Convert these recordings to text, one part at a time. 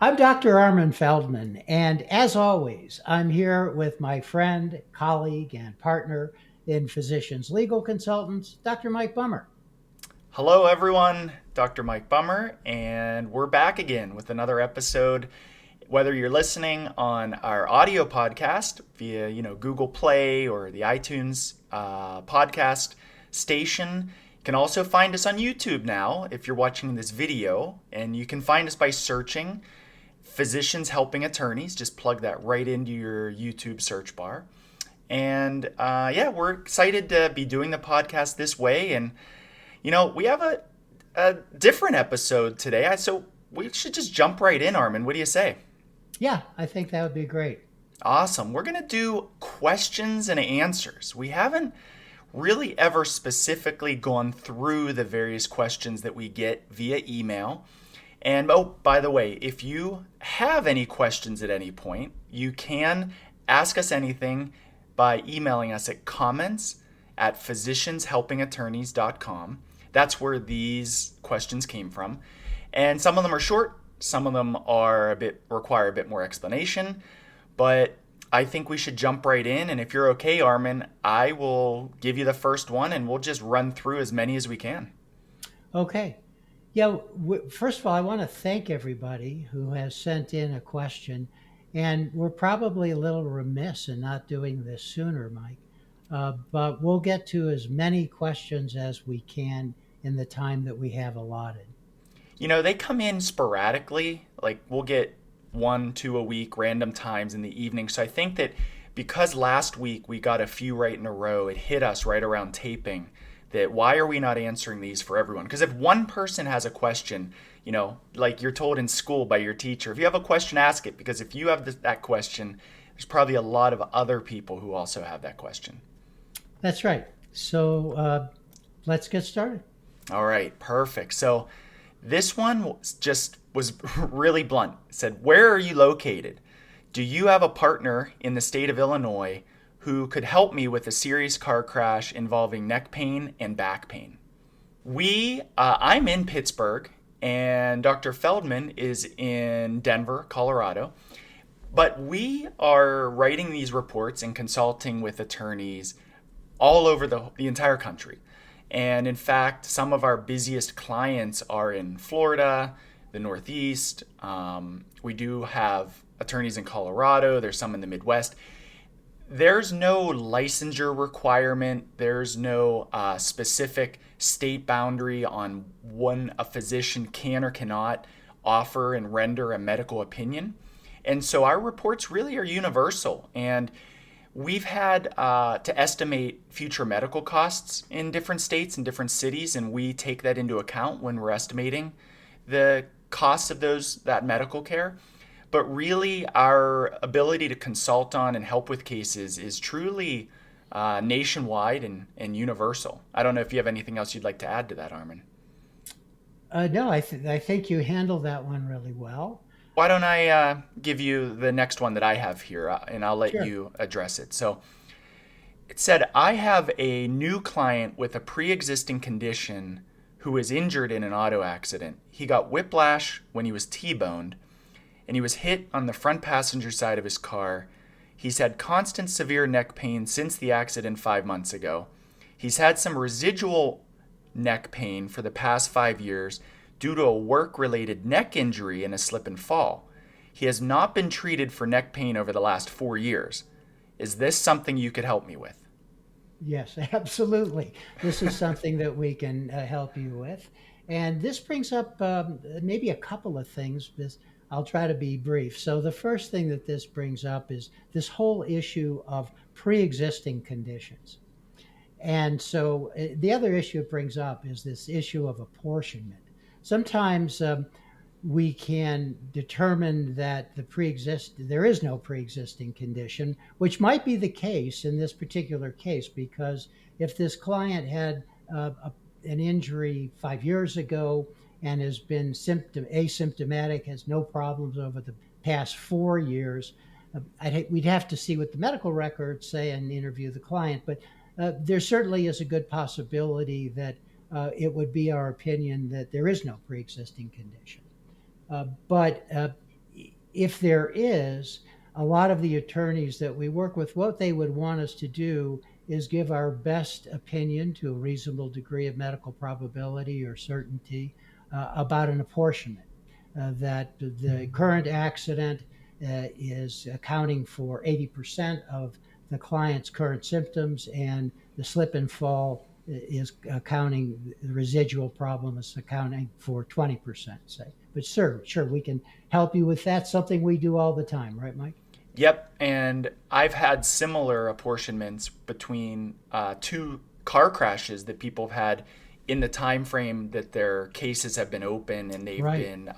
I'm Dr. Armin Feldman, and as always, I'm here with my friend, colleague, and partner in Physicians Legal Consultants, Dr. Mike Bummer. Hello, everyone. Dr. Mike Bummer, and we're back again with another episode. Whether you're listening on our audio podcast via, Google Play or the iTunes podcast station, you can also find us on YouTube now if you're watching this video, and you can find us by searching Physicians Helping Attorneys. Just plug that right into your YouTube search bar. And yeah, we're excited to be doing the podcast this way. And we have a different episode today, so we should just jump right in, Armin. What do you say? Yeah, I think that would be great. Awesome. We're going to do questions and answers. We haven't really ever specifically gone through the various questions that we get via email. And oh, by the way, if you have any questions at any point, you can ask us anything by emailing us at comments@physicianshelpingattorneys.com. That's where these questions came from. And some of them are short, some of them require a bit more explanation, but I think we should jump right in. And if you're okay, Armin, I will give you the first one and we'll just run through as many as we can. Okay. Yeah, first of all, I want to thank everybody who has sent in a question. And we're probably a little remiss in not doing this sooner, Mike. But we'll get to as many questions as we can in the time that we have allotted. They come in sporadically. Like we'll get one, two a week, random times in the evening. So I think that because last week we got a few right in a row, it hit us right around taping that why are we not answering these for everyone? Because if one person has a question, like you're told in school by your teacher, if you have a question, ask it. Because if you have that question, there's probably a lot of other people who also have that question. That's right. So let's get started. All right, perfect. So this one was really blunt. It said, "Where are you located? Do you have a partner in the state of Illinois who could help me with a serious car crash involving neck pain and back pain?" I'm in Pittsburgh, and Dr. Feldman is in Denver, Colorado. But we are writing these reports and consulting with attorneys all over the entire country. And in fact, some of our busiest clients are in Florida, the Northeast. We do have attorneys in Colorado. There's some in the Midwest. There's no licensure requirement. There's no specific state boundary on when a physician can or cannot offer and render a medical opinion. And so our reports really are universal. And we've had to estimate future medical costs in different states and different cities, and we take that into account when we're estimating the costs of that medical care. But really, our ability to consult on and help with cases is truly nationwide and universal. I don't know if you have anything else you'd like to add to that, Armin. No, I think you handled that one really well. Why don't I give you the next one that I have here, and I'll let Sure. you address it. So it said, "I have a new client with a pre-existing condition who was injured in an auto accident. He got whiplash when he was T-boned, and he was hit on the front passenger side of his car. He's had constant severe neck pain since the accident 5 months ago. He's had some residual neck pain for the past 5 years due to a work-related neck injury in a slip and fall. He has not been treated for neck pain over the last 4 years. Is this something you could help me with?" Yes, absolutely. This is something that we can help you with. And this brings up maybe a couple of things. I'll try to be brief. So, the first thing that this brings up is this whole issue of pre existing conditions. And so, the other issue it brings up is this issue of apportionment. Sometimes we can determine that there is no pre-existing condition, which might be the case in this particular case, because if this client had an injury 5 years ago and has been asymptomatic, has no problems over the past 4 years, we'd have to see what the medical records say and interview the client. But there certainly is a good possibility that it would be our opinion that there is no pre-existing condition. But if there is, a lot of the attorneys that we work with, what they would want us to do is give our best opinion to a reasonable degree of medical probability or certainty about an apportionment. That the current accident is accounting for 80% of the client's current symptoms, and the slip and fall is accounting, the residual problem is accounting for 20%, say. But sure, we can help you with that. Something we do all the time, right, Mike? Yep, and I've had similar apportionments between two car crashes that people have had in the time frame that their cases have been open and they've Right. been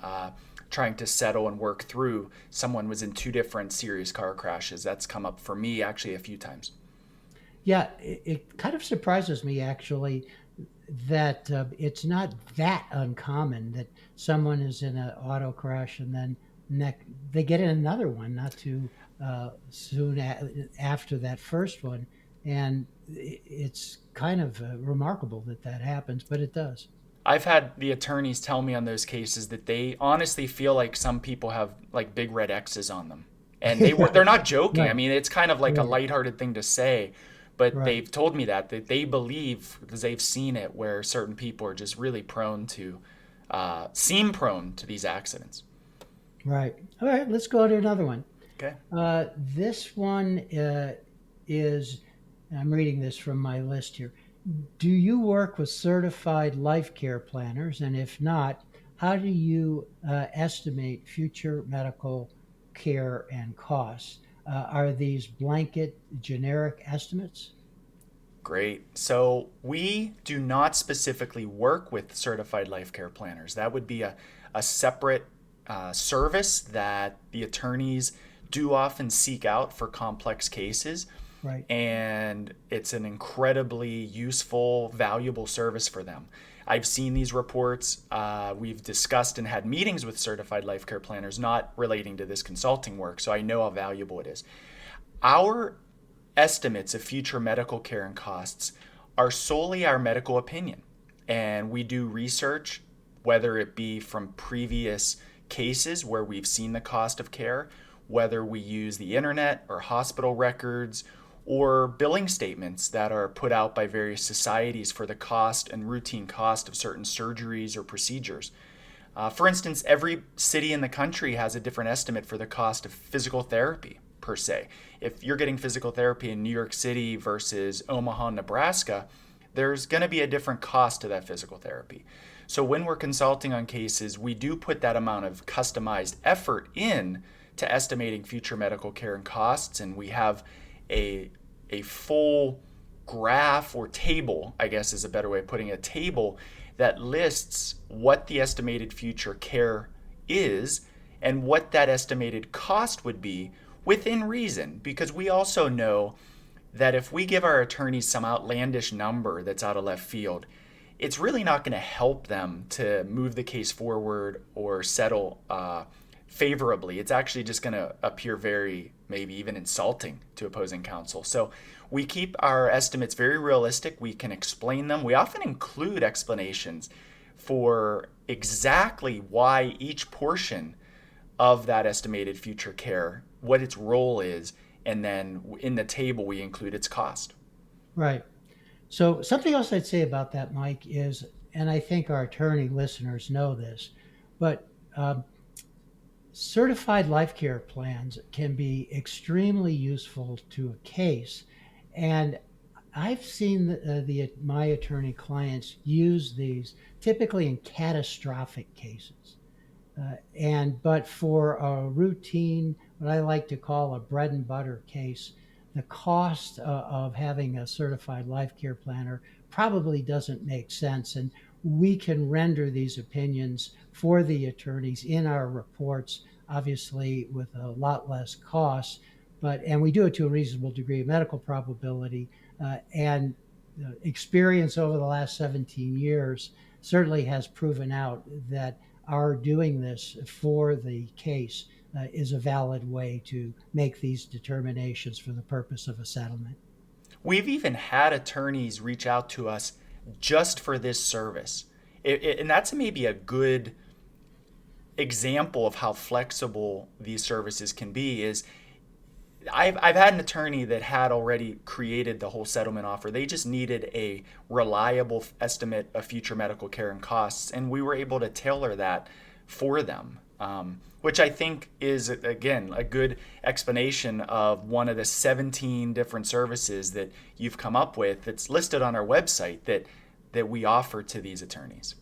trying to settle and work through. Someone was in two different serious car crashes. That's come up for me actually a few times. Yeah, it kind of surprises me actually that it's not that uncommon that someone is in an auto crash and then they get in another one not too soon after that first one, and it's kind of remarkable that that happens, but it does. I've had the attorneys tell me on those cases that they honestly feel like some people have like big red X's on them. And they're not joking. I Right, mean, it's kind of like a right, lighthearted thing to say, but right. they've told me that they believe because they've seen it where certain people are just really prone to seem prone to these accidents. Right. All right, let's go to another one. Okay. This one is, I'm reading this from my list here. Do you work with certified life care planners? And if not, how do you estimate future medical care and costs? Are these blanket generic estimates? Great. So we do not specifically work with certified life care planners. That would be a separate service that the attorneys do often seek out for complex cases. Right. And it's an incredibly useful, valuable service for them. I've seen these reports. We've discussed and had meetings with certified life care planners, not relating to this consulting work, so I know how valuable it is. Our estimates of future medical care and costs are solely our medical opinion. And we do research, whether it be from previous cases where we've seen the cost of care, whether we use the internet or hospital records or billing statements that are put out by various societies for the cost and routine cost of certain surgeries or procedures. For instance, every city in the country has a different estimate for the cost of physical therapy, per se. If you're getting physical therapy in New York City versus Omaha, Nebraska, there's going to be a different cost to that physical therapy. So when we're consulting on cases, we do put that amount of customized effort in to estimating future medical care and costs, and we have a full graph or table, I guess is a better way of putting it, a table that lists what the estimated future care is and what that estimated cost would be within reason. Because we also know that if we give our attorneys some outlandish number that's out of left field, it's really not going to help them to move the case forward or settle favorably. It's actually just going to appear very, maybe even insulting to opposing counsel. So we keep our estimates very realistic. We can explain them. We often include explanations for exactly why each portion of that estimated future care, what its role is, and then in the table we include its cost. Right. So something else I'd say about that, Mike, is, and I think our attorney listeners know this, but certified life care plans can be extremely useful to a case. And I've seen my attorney clients use these typically in catastrophic cases. But for a routine, what I like to call a bread and butter case, the cost of having a certified life care planner probably doesn't make sense. And we can render these opinions for the attorneys in our reports, obviously with a lot less cost, and we do it to a reasonable degree of medical probability. And experience over the last 17 years certainly has proven out that our doing this for the case is a valid way to make these determinations for the purpose of a settlement. We've even had attorneys reach out to us just for this service. And that's maybe a good example of how flexible these services can be is I've had an attorney that had already created the whole settlement offer. They just needed a reliable estimate of future medical care and costs, and we were able to tailor that for them, which I think is, again, a good explanation of one of the 17 different services that you've come up with that's listed on our website that we offer to these attorneys.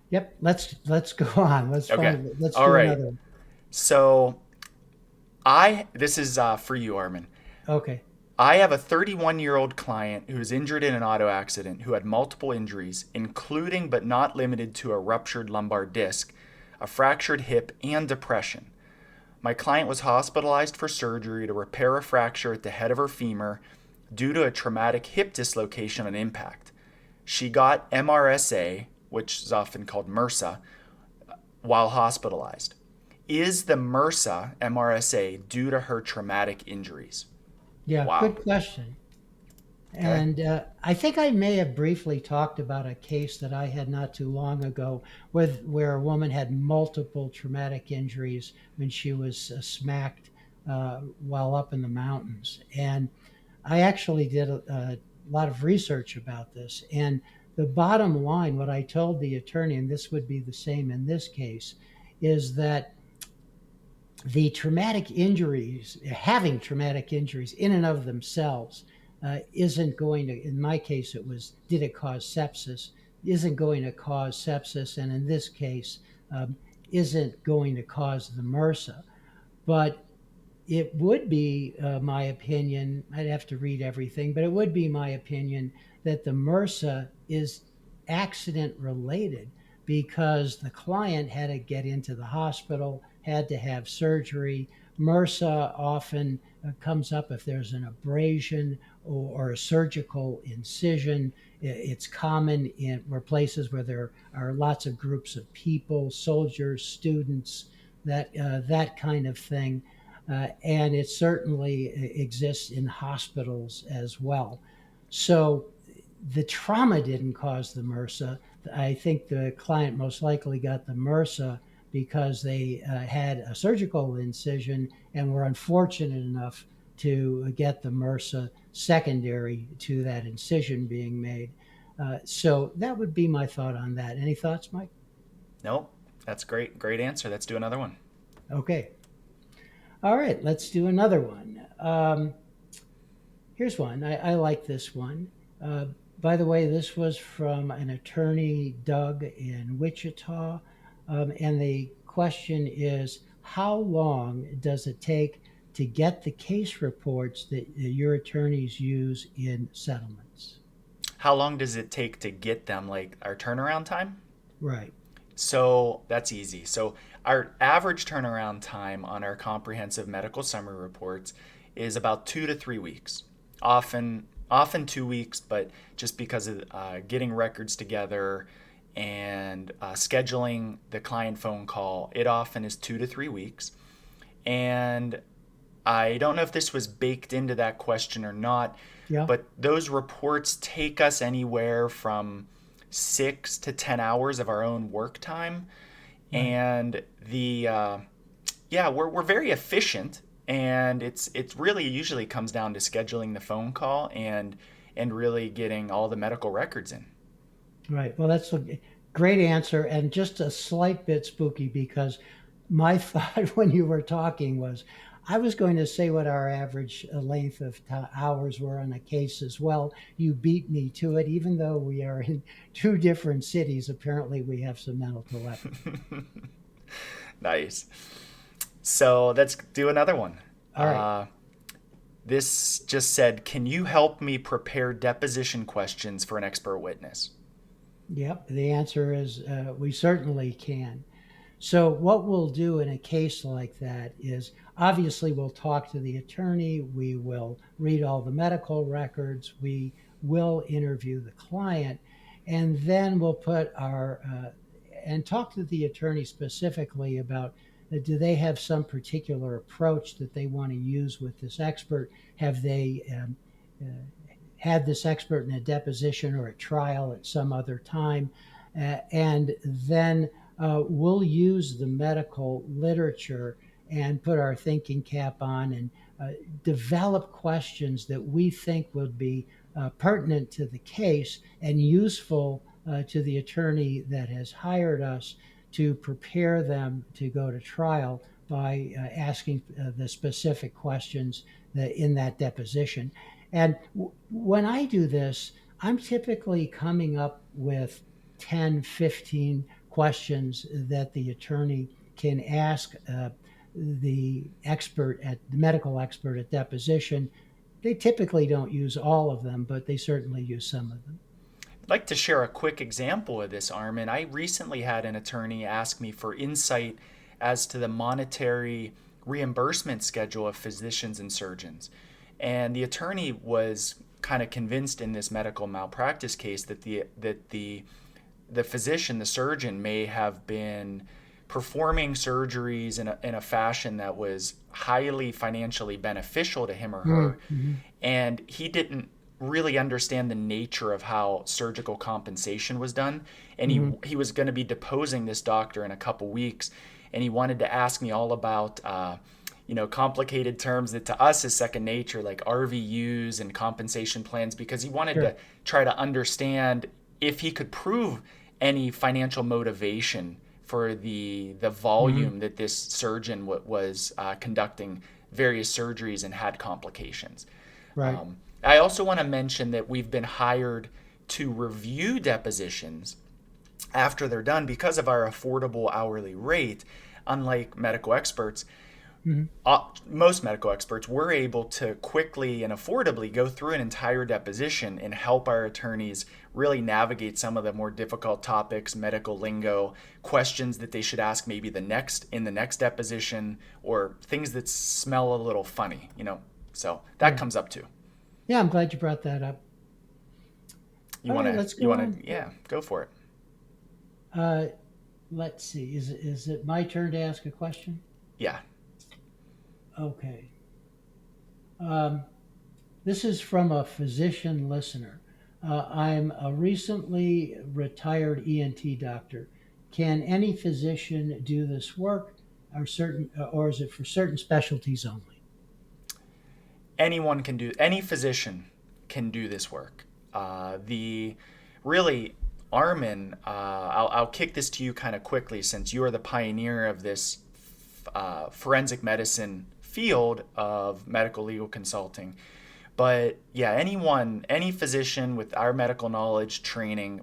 Yep. Let's go on. Let's Okay. let's All do right. another one. So this is for you, Armin. Okay. I have a 31-year-old client who was injured in an auto accident who had multiple injuries, including but not limited to a ruptured lumbar disc, a fractured hip, and depression. My client was hospitalized for surgery to repair a fracture at the head of her femur due to a traumatic hip dislocation on impact. She got MRSA, which is often called MRSA, while hospitalized. Is the MRSA due to her traumatic injuries? Yeah. Wow. Good question. Okay. And I think I may have briefly talked about a case that I had not too long ago where a woman had multiple traumatic injuries when she was smacked while up in the mountains. And I actually did a lot of research about this. And the bottom line, what I told the attorney, and this would be the same in this case, is that the traumatic injuries, having traumatic injuries in and of themselves, isn't going to, in my case, did it cause sepsis? Isn't going to cause sepsis, and in this case, isn't going to cause the MRSA. But it would be my opinion, I'd have to read everything, but it would be my opinion that the MRSA is accident related because the client had to get into the hospital, had to have surgery. MRSA often comes up if there's an abrasion or a surgical incision. It's common in places where there are lots of groups of people, soldiers, students, that kind of thing. And it certainly exists in hospitals as well. So the trauma didn't cause the MRSA. I think the client most likely got the MRSA because they had a surgical incision and were unfortunate enough to get the MRSA secondary to that incision being made. So that would be my thought on that. Any thoughts, Mike? Nope. That's great. Great answer. Let's do another one. Okay. All right, let's do another one. Here's one. I like this one. By the way, this was from an attorney, Doug, in Wichita. And the question is, how long does it take to get the case reports that your attorneys use in settlements? How long does it take to get them, like our turnaround time? Right. So that's easy. So our average turnaround time on our comprehensive medical summary reports is about 2 to 3 weeks. Often 2 weeks, but just because of getting records together and scheduling the client phone call, it often is 2 to 3 weeks. And I don't know if this was baked into that question or not, Yeah. but those reports take us anywhere from 6 to 10 hours of our own work time. Right. And we're very efficient, and it really usually comes down to scheduling the phone call and really getting all the medical records in. Right. Well, that's a great answer, and just a slight bit spooky because my thought when you were talking was I was going to say what our average length of hours were on a case as well. You beat me to it, even though we are in two different cities. Apparently, we have some mental telepathy. Nice. So let's do another one. All right. This just said, can you help me prepare deposition questions for an expert witness? Yep. The answer is we certainly can. So what we'll do in a case like that is obviously we'll talk to the attorney, we will read all the medical records, we will interview the client, and then we'll put and talk to the attorney specifically about do they have some particular approach that they want to use with this expert? Have they had this expert in a deposition or a trial at some other time? And then we'll use the medical literature and put our thinking cap on and develop questions that we think would be pertinent to the case and useful to the attorney that has hired us to prepare them to go to trial by asking the specific questions in that deposition. And when I do this, I'm typically coming up with 10, 15 questions that the attorney can ask the medical expert at deposition. They typically don't use all of them, but they certainly use some of them. I'd like to share a quick example of this, Armin. I recently had an attorney ask me for insight as to the monetary reimbursement schedule of physicians and surgeons. And the attorney was kind of convinced in this medical malpractice case that the physician, the surgeon, may have been performing surgeries in a fashion that was highly financially beneficial to him or her. Mm-hmm. And he didn't really understand the nature of how surgical compensation was done. And he was going to be deposing this doctor in a couple weeks. And he wanted to ask me all about complicated terms that to us is second nature, like RVUs and compensation plans, because he wanted to try to understand if he could prove any financial motivation for the volume that this surgeon was conducting various surgeries and had complications. Right. I also want to mention that we've been hired to review depositions after they're done because of our affordable hourly rate. Unlike medical experts, most medical experts, we're able to quickly and affordably go through an entire deposition and help our attorneys really navigate some of the more difficult topics, medical lingo, questions that they should ask maybe in the next deposition, or things that smell a little funny, So that comes up too. Yeah, I'm glad you brought that up. Go for it. Let's see. Is it my turn to ask a question? Yeah. Okay. This is from a physician listener. I'm a recently retired ENT doctor. Can any physician do this work, or is it for certain specialties only? Any physician can do this work. Armin, I'll kick this to you kind of quickly since you are the pioneer of this forensic medicine field of medical legal consulting. But yeah, any physician with our medical knowledge training,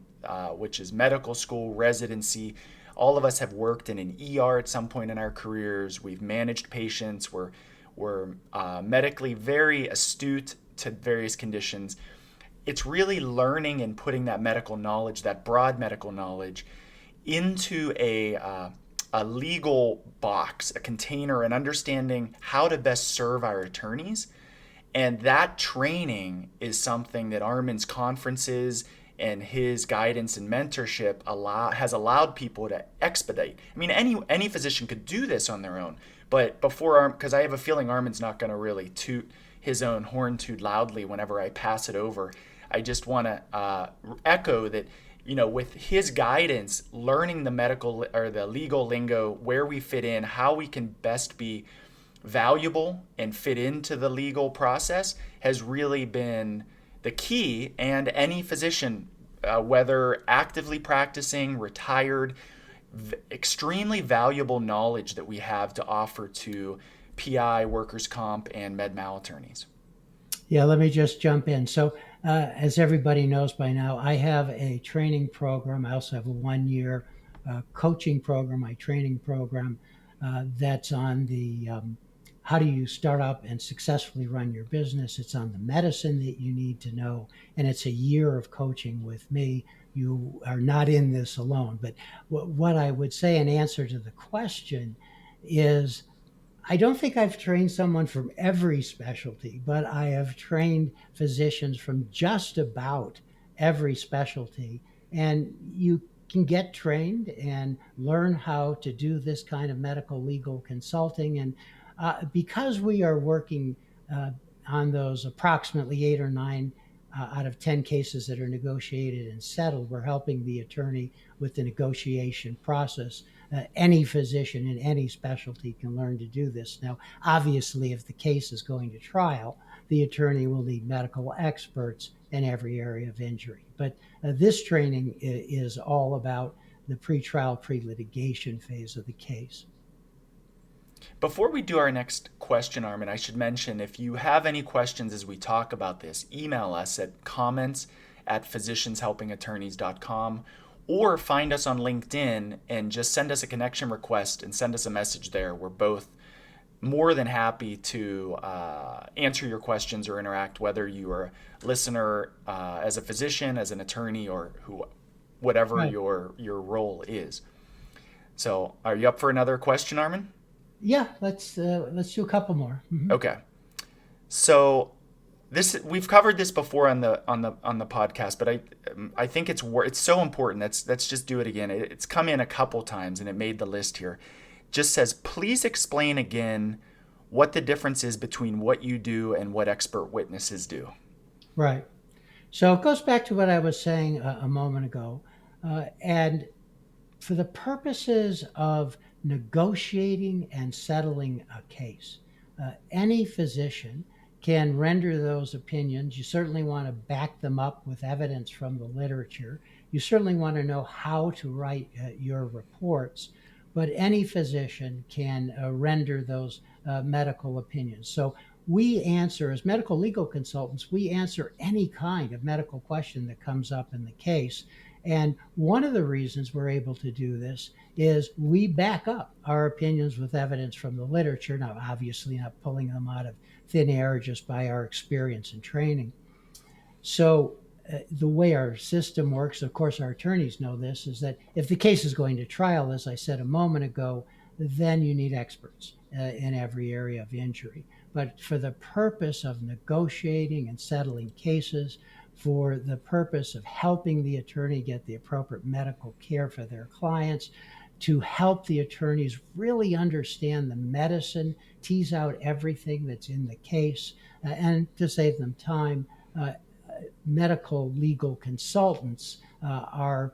which is medical school, residency, all of us have worked in an ER at some point in our careers. We've managed patients. We're medically very astute to various conditions. It's really learning and putting that medical knowledge, that broad medical knowledge, into a legal box, a container, and understanding how to best serve our attorneys. And that training is something that Armin's conferences and his guidance and mentorship has allowed people to expedite. I mean, any physician could do this on their own, but because I have a feeling Armin's not going to really toot his own horn too loudly whenever I pass it over. I just want to echo that, with his guidance, learning the medical or the legal lingo, where we fit in, how we can best be valuable and fit into the legal process has really been the key. And any physician, whether actively practicing, retired, extremely valuable knowledge that we have to offer to PI, workers' comp, and med mal attorneys. Yeah, let me just jump in. So as everybody knows by now, I have a training program. I also have a 1-year coaching program, my training program, that's on the how do you start up and successfully run your business. It's on the medicine that you need to know, and it's a year of coaching with me. You are not in this alone. But what I would say in answer to the question is, I don't think I've trained someone from every specialty, but I have trained physicians from just about every specialty. And you can get trained and learn how to do this kind of medical legal consulting. And because we are working on those approximately 8 or 9 out of 10 cases that are negotiated and settled, we're helping the attorney with the negotiation process. Any physician in any specialty can learn to do this. Now, obviously, if the case is going to trial, the attorney will need medical experts in every area of injury. But this training is all about the pretrial, pre-litigation phase of the case. Before we do our next question, Armin, I should mention if you have any questions as we talk about this, email us at comments@physicianshelpingattorneys.com or find us on LinkedIn and just send us a connection request and send us a message there. We're both more than happy to answer your questions or interact, whether you are a listener as a physician, as an attorney, or whatever Right. your role is. So are you up for another question, Armin? Yeah, let's do a couple more. Mhm. Okay. So we've covered this before on the podcast, but I think it's so important. Let's just do it again. It's come in a couple times and it made the list here. Just says, please explain again what the difference is between what you do and what expert witnesses do. Right. So it goes back to what I was saying a moment ago. And for the purposes of negotiating and settling a case, any physician can render those opinions. You certainly want to back them up with evidence from the literature. You certainly want to know how to write your reports, but any physician can render those medical opinions. So we answer, as medical legal consultants, we answer any kind of medical question that comes up in the case. And one of the reasons we're able to do this is we back up our opinions with evidence from the literature. Now, obviously not pulling them out of thin air just by our experience and training. So the way our system works, of course, our attorneys know this, is that if the case is going to trial, as I said a moment ago, then you need experts in every area of injury. But for the purpose of negotiating and settling cases, for the purpose of helping the attorney get the appropriate medical care for their clients, to help the attorneys really understand the medicine, tease out everything that's in the case, and to save them time, medical legal consultants are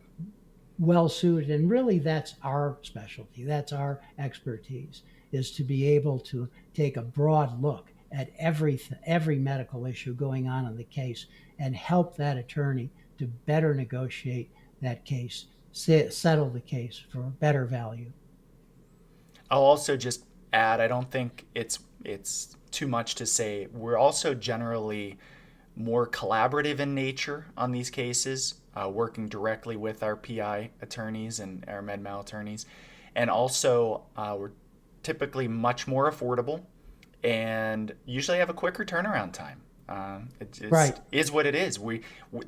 well suited, and really that's our specialty, that's our expertise, is to be able to take a broad look at every medical issue going on in the case and help that attorney to better negotiate that case, settle the case for a better value. I'll also just add, I don't think it's too much to say, we're also generally more collaborative in nature on these cases, working directly with our PI attorneys and our med-mal attorneys. And also, we're typically much more affordable and usually have a quicker turnaround time. Right. Is what it is.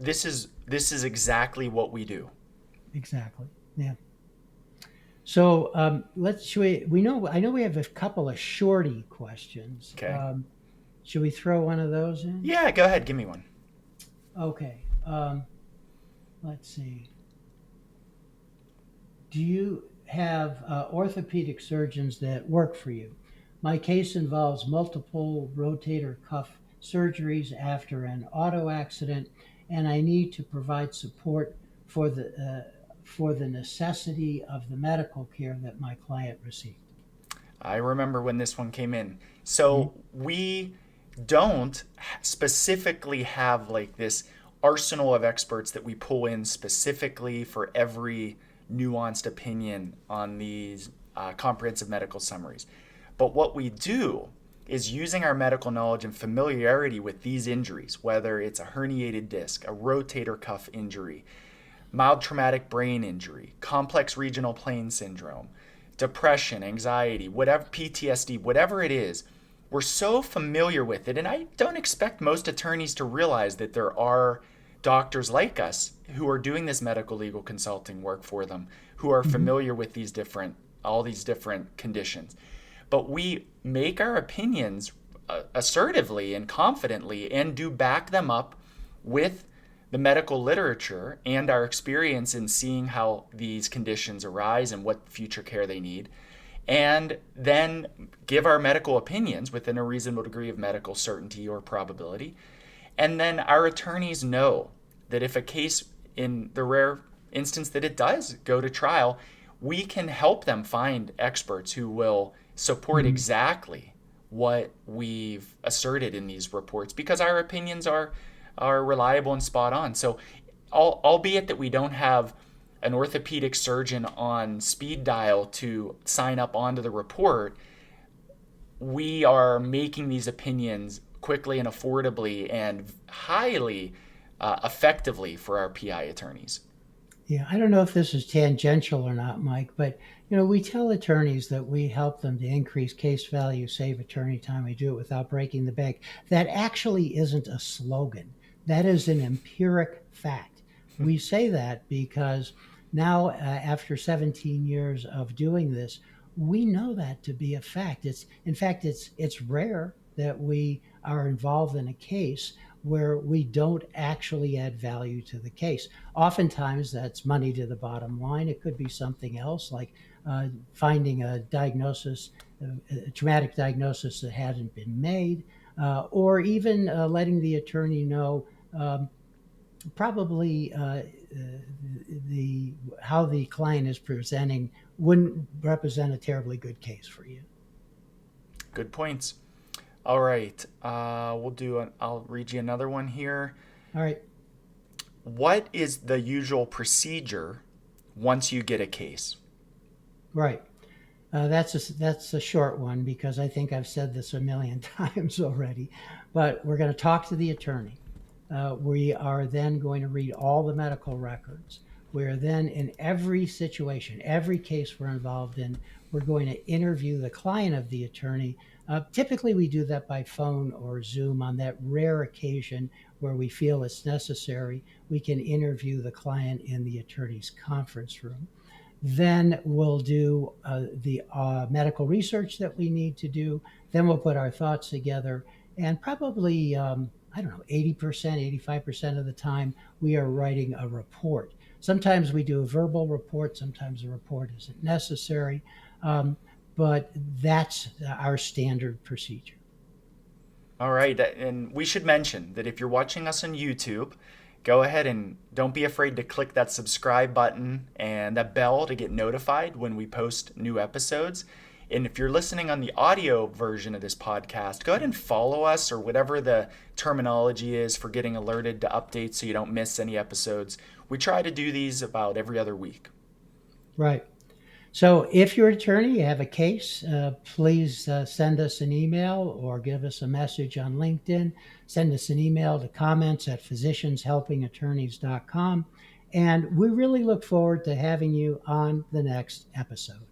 This is exactly what we do. Exactly. Yeah. So I know we have a couple of Shorty questions. Okay. Should we throw one of those in? Yeah, go ahead. Give me one. Okay. Let's see. Do you have orthopedic surgeons that work for you? My case involves multiple rotator cuff surgeries after an auto accident, and I need to provide support for the necessity of the medical care that my client received. I remember when this one came in. So we don't specifically have like this arsenal of experts that we pull in specifically for every nuanced opinion on these comprehensive medical summaries. But what we do is using our medical knowledge and familiarity with these injuries, whether it's a herniated disc, a rotator cuff injury, mild traumatic brain injury, complex regional pain syndrome, depression, anxiety, whatever, PTSD, whatever it is, we're so familiar with it. And I don't expect most attorneys to realize that there are doctors like us who are doing this medical legal consulting work for them, who are familiar with all these different conditions. But we make our opinions assertively and confidently and do back them up with the medical literature and our experience in seeing how these conditions arise and what future care they need, and then give our medical opinions within a reasonable degree of medical certainty or probability. And then our attorneys know that if a case, in the rare instance that it does go to trial, we can help them find experts who will support exactly what we've asserted in these reports, because our opinions are reliable and spot on. So, albeit that we don't have an orthopedic surgeon on speed dial to sign up onto the report, we are making these opinions quickly and affordably and highly effectively for our PI attorneys. Yeah, I don't know if this is tangential or not, Mike, but we tell attorneys that we help them to increase case value, save attorney time. We do it without breaking the bank. That actually isn't a slogan. That is an empiric fact. We say that because now, after 17 years of doing this, we know that to be a fact. It's rare that we are involved in a case where we don't actually add value to the case. Oftentimes, that's money to the bottom line. It could be something else, like finding a diagnosis, a traumatic diagnosis that hadn't been made, or even letting the attorney know probably how the client is presenting wouldn't represent a terribly good case for you. Good points. All right, I'll read you another one here. All right. What is the usual procedure once you get a case? Right. That's a short one because I think I've said this a million times already. But we're going to talk to the attorney. We are then going to read all the medical records. We're then, in every situation, every case we're involved in, we're going to interview the client of the attorney. Typically, we do that by phone or Zoom. On that rare occasion where we feel it's necessary, we can interview the client in the attorney's conference room. Then we'll do the medical research that we need to do. Then we'll put our thoughts together, and probably 80%, 85% of the time, we are writing a report. Sometimes we do a verbal report. Sometimes a report isn't necessary. But that's our standard procedure. All right. And we should mention that if you're watching us on YouTube, go ahead and don't be afraid to click that subscribe button and that bell to get notified when we post new episodes. And if you're listening on the audio version of this podcast, go ahead and follow us, or whatever the terminology is for getting alerted to updates so you don't miss any episodes. We try to do these about every other week. Right. So if you're an attorney, you have a case, please send us an email or give us a message on LinkedIn. Send us an email to comments@physicianshelpingattorneys.com. And we really look forward to having you on the next episode.